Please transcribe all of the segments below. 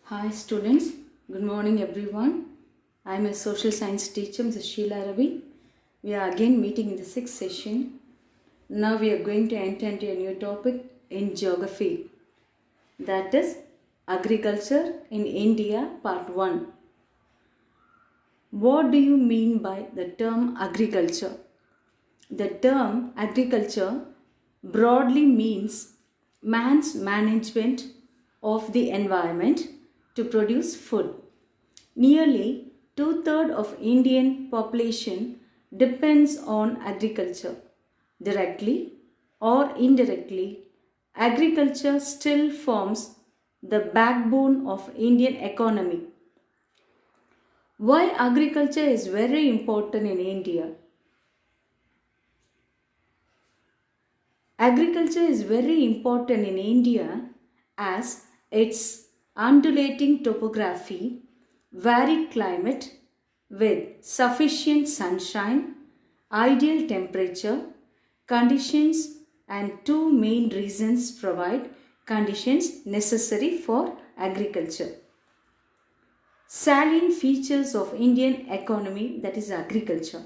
Hi students, good morning everyone. I am a social science teacher, Mrs. Sheila Ravi. We are again meeting in the sixth session. Now we are going to enter into a new topic in geography, that is agriculture in India part 1. What do you mean by the term agriculture? The term agriculture broadly means man's management of the environment to produce food. Nearly two-thirds of Indian population depends on agriculture. Directly or indirectly, agriculture still forms the backbone of Indian economy. Why agriculture is very important in India? Agriculture is very important in India as its undulating topography, varied climate with sufficient sunshine, ideal temperature, conditions and two main reasons provide conditions necessary for agriculture. Salient features of Indian economy, that is agriculture.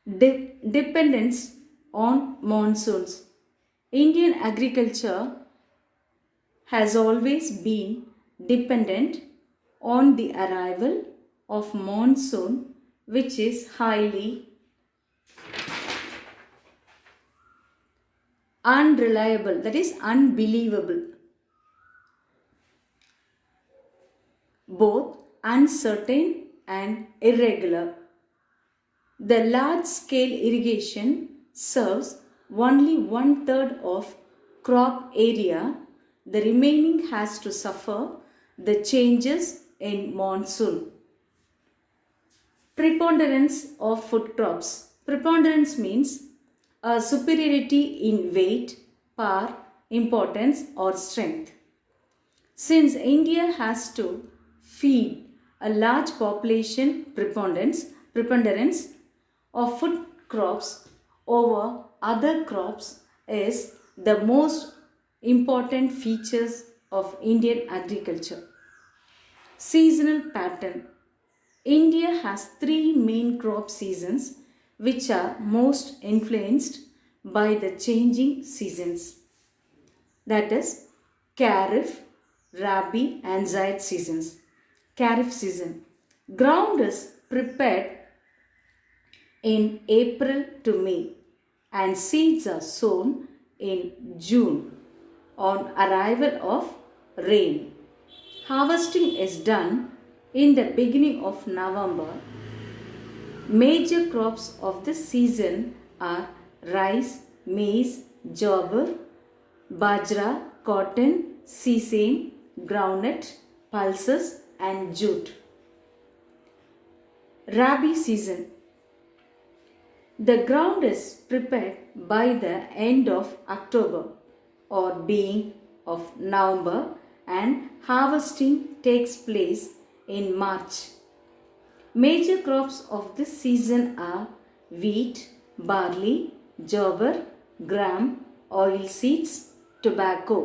Dependence on monsoons. Indian agriculture has always been dependent on the arrival of monsoon, which is highly unreliable, that is unbelievable, both uncertain and irregular. The large-scale irrigation serves only 1/3 of crop area. The remaining has to suffer the changes in monsoon. Preponderance of food crops. Preponderance means a superiority in weight, power, importance or strength. Since India has to feed a large population, preponderance of food crops over other crops is the most important features of Indian agriculture. Seasonal pattern. India has 3 main crop seasons which are most influenced by the changing seasons. That is Kharif, Rabi and Zaid seasons. Kharif season. Ground is prepared in April to May and seeds are sown in June on arrival of rain. Harvesting is done in the beginning of November. Major crops of this season are rice, maize, jowar, bajra, cotton, sesame, groundnut, pulses and jute. Rabi season. The ground is prepared by the end of October or beginning of November and harvesting takes place in March. Major crops of this season are wheat, barley, jowar, gram, oilseeds, tobacco.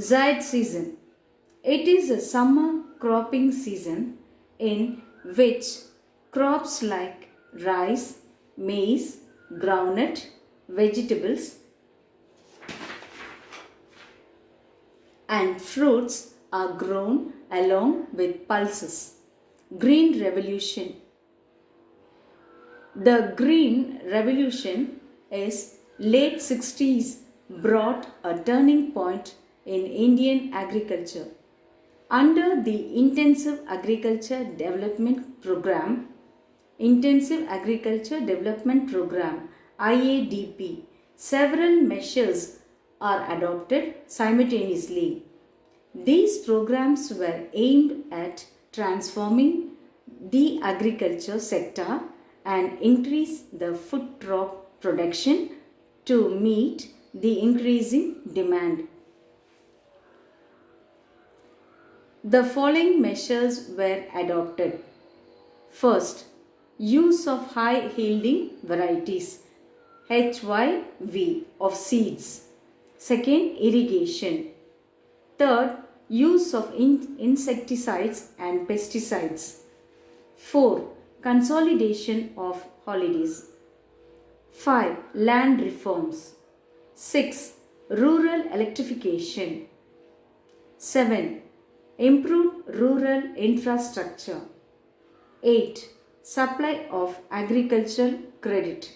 Zaid season. It is a summer cropping season in which crops like rice, maize, groundnut, vegetables and fruits are grown along with pulses. Green Revolution. The Green Revolution is late 60s brought a turning point in Indian agriculture. Under the Intensive Agriculture Development Program, IADP, several measures are adopted simultaneously. These programs were aimed at transforming the agriculture sector and increase the food crop production to meet the increasing demand. The following measures were adopted. First, use of high-yielding varieties, HYV, of seeds. Second, irrigation. Third, use of insecticides and pesticides. 4. Consolidation of holidays. 5. Land reforms. 6. Rural electrification. 7. Improved rural infrastructure. 8. Supply of agricultural credit.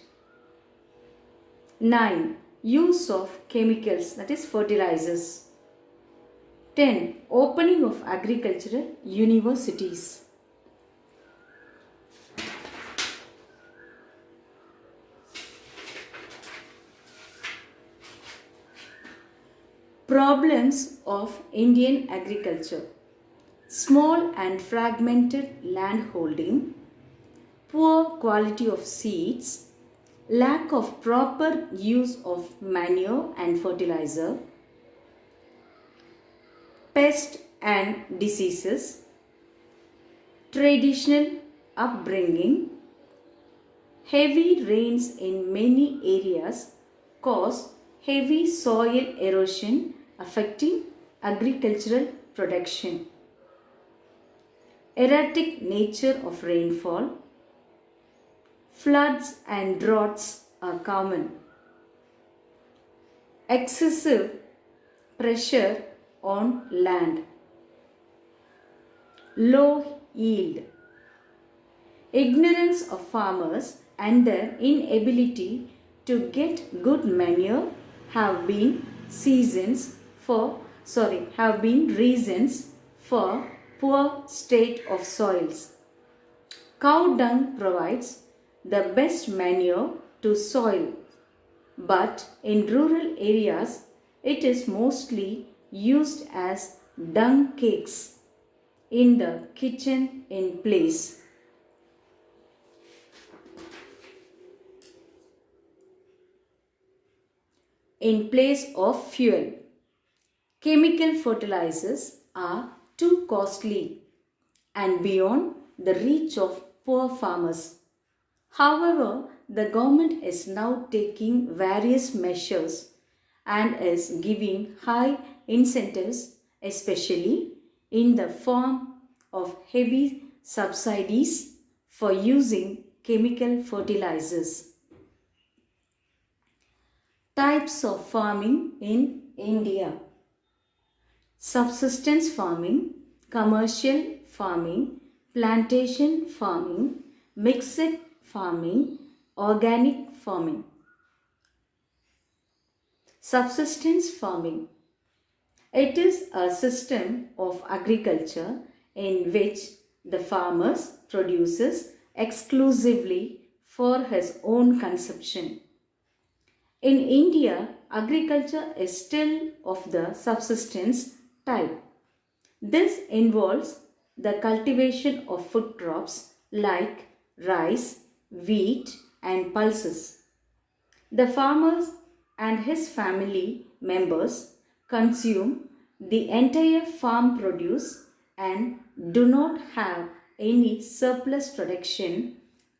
9. Use of chemicals, that is fertilizers. 10. Opening of agricultural universities. Problems of Indian agriculture. Small and fragmented land holding, poor quality of seeds, lack of proper use of manure and fertilizer, pest and diseases, traditional upbringing, heavy rains in many areas cause heavy soil erosion affecting agricultural production. Erratic nature of rainfall, floods and droughts are common. Excessive pressure on land. Low yield. Ignorance of farmers and their inability to get good manure have been reasons for poor state of soils. Cow dung provides the best manure to soil, but in rural areas it is mostly used as dung cakes in the kitchen in place of fuel. Chemical fertilizers are too costly and beyond the reach of poor farmers. However, the government is now taking various measures and is giving high incentives, especially in the form of heavy subsidies for using chemical fertilizers. Types of farming in India. Subsistence farming, commercial farming, plantation farming, mixed farming, organic farming. Subsistence farming. It is a system of agriculture in which the farmer produces exclusively for his own consumption. In India, agriculture is still of the subsistence type. This involves the cultivation of food crops like rice, wheat, and pulses. The farmer and his family members consume the entire farm produce and do not have any surplus production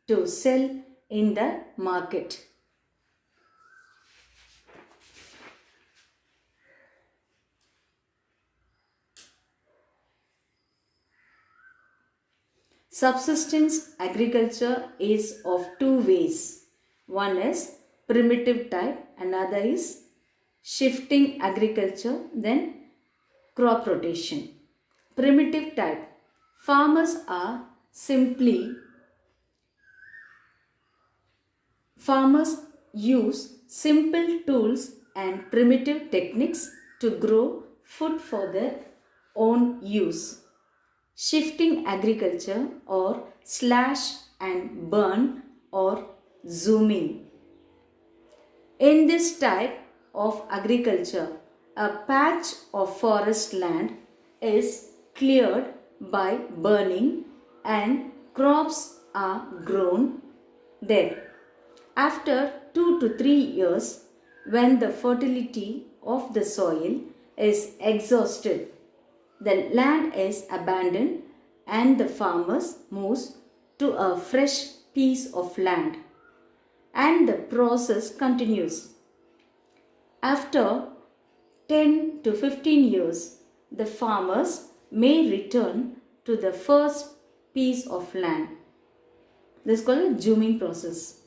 to sell in the market. Subsistence agriculture is of two ways. One is primitive type, another is shifting agriculture, then crop rotation. Primitive type. Farmers use simple tools and primitive techniques to grow food for their own use. Shifting agriculture or slash and burn or zooming. In this type of agriculture, a patch of forest land is cleared by burning and crops are grown there. After 2 to 3 years, when the fertility of the soil is exhausted, the land is abandoned and the farmer moves to a fresh piece of land, and the process continues. After 10 to 15 years, the farmers may return to the first piece of land. This is called a zooming process.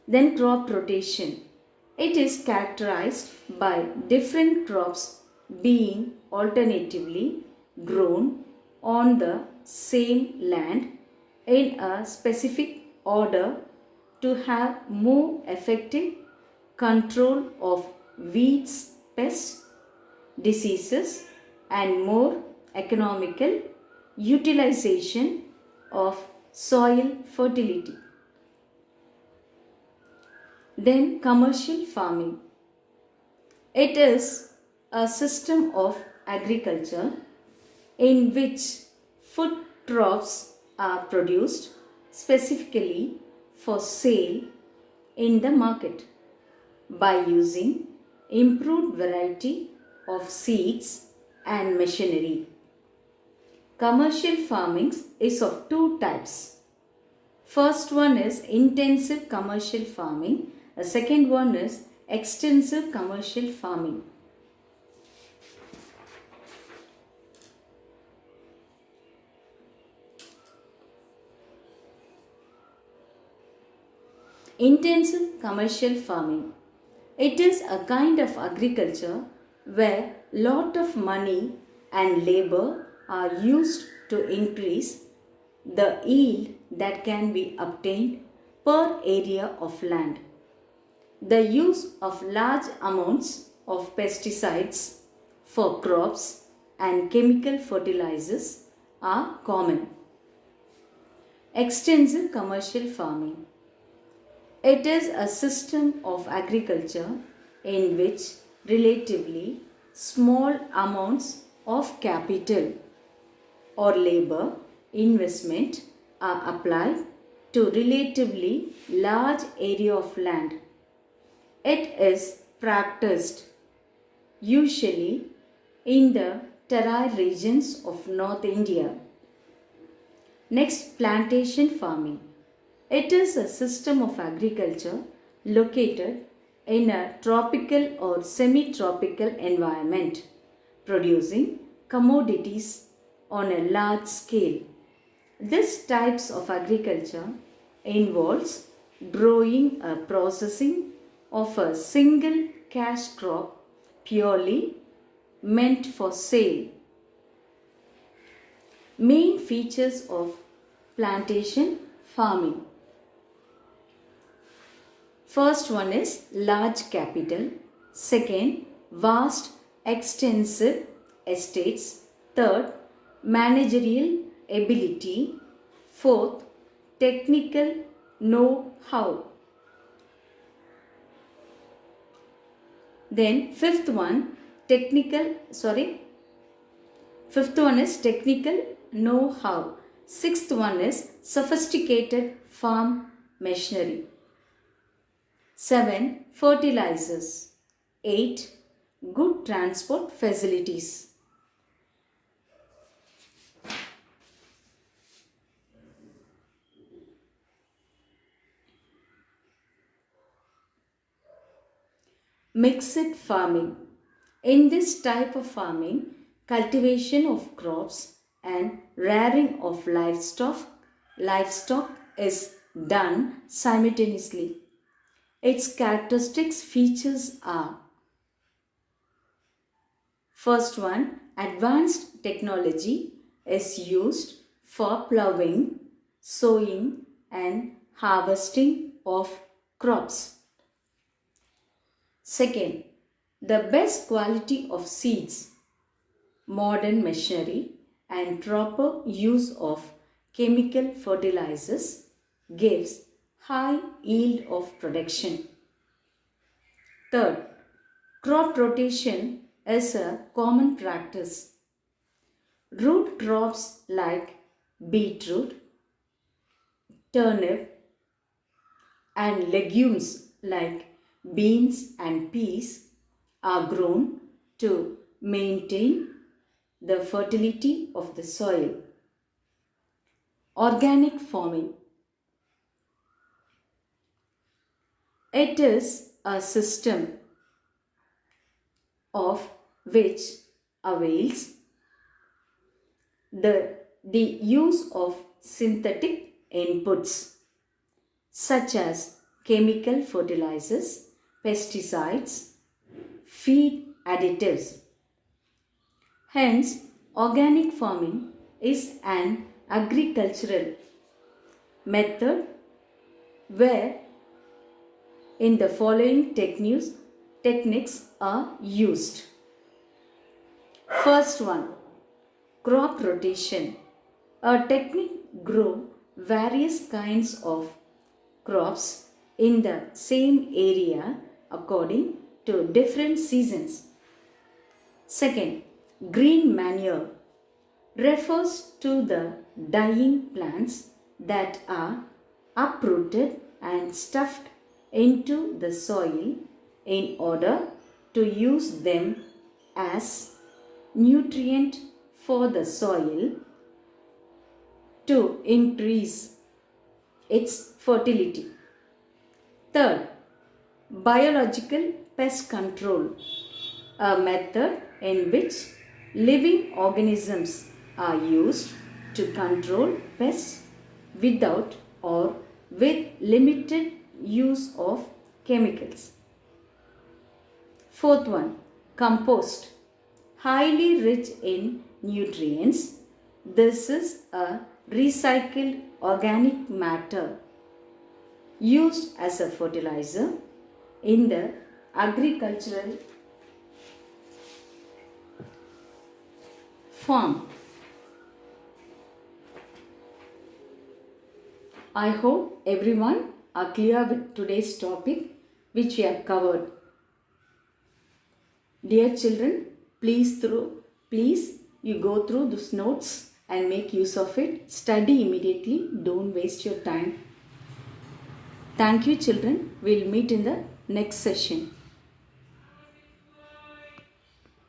Then crop rotation. It is characterized by different crops being alternatively grown on the same land in a specific order to have more effective control of weeds, pests, diseases, and more economical utilization of soil fertility. Then commercial farming. It is a system of agriculture in which food crops are produced specifically for sale in the market by using improved variety of seeds and machinery. Commercial farming is of two types. First one is intensive commercial farming. The second one is extensive commercial farming. Intensive commercial farming. It is a kind of agriculture where lot of money and labor are used to increase the yield that can be obtained per area of land. The use of large amounts of pesticides for crops and chemical fertilizers are common. Extensive commercial farming. It is a system of agriculture in which relatively small amounts of capital or labor investment are applied to relatively large area of land. It is practiced usually in the terroir regions of North India. Next, plantation farming. It is a system of agriculture located in a tropical or semi-tropical environment, producing commodities on a large scale. This types of agriculture involves growing or processing of a single cash crop purely meant for sale. Main features of plantation farming. First one is large capital. Second, vast extensive estates. Third, managerial ability. Fourth, technical know-how. Then fifth one is technical know-how. Sixth one is sophisticated farm machinery. 7. Fertilizers. 8. Good transport facilities. Mixed farming. In this type of farming, cultivation of crops and rearing of livestock is done simultaneously. Its characteristics features are: first one, advanced technology is used for ploughing, sowing and harvesting of crops. Second, the best quality of seeds, modern machinery and proper use of chemical fertilizers gives high yield of production. Third, crop rotation is a common practice. Root crops like beetroot, turnip and legumes like beans and peas are grown to maintain the fertility of the soil. Organic farming. It is a system of which avails the use of synthetic inputs such as chemical fertilizers, pesticides, feed additives. Hence, organic farming is an agricultural method where in the following techniques are used. First one, crop rotation. A technique grow various kinds of crops in the same area according to different seasons. Second, green manure refers to the dying plants that are uprooted and stuffed into the soil in order to use them as nutrient for the soil to increase its fertility. Third, biological pest control, a method in which living organisms are used to control pests without or with limited use of chemicals. Fourth one, compost, highly rich in nutrients. This is a recycled organic matter used as a fertilizer in the agricultural farm. I hope everyone are clear with today's topic which we have covered. Dear children, please you go through these notes and make use of it. Study immediately. Don't waste your time. Thank you children. We'll meet in the next session.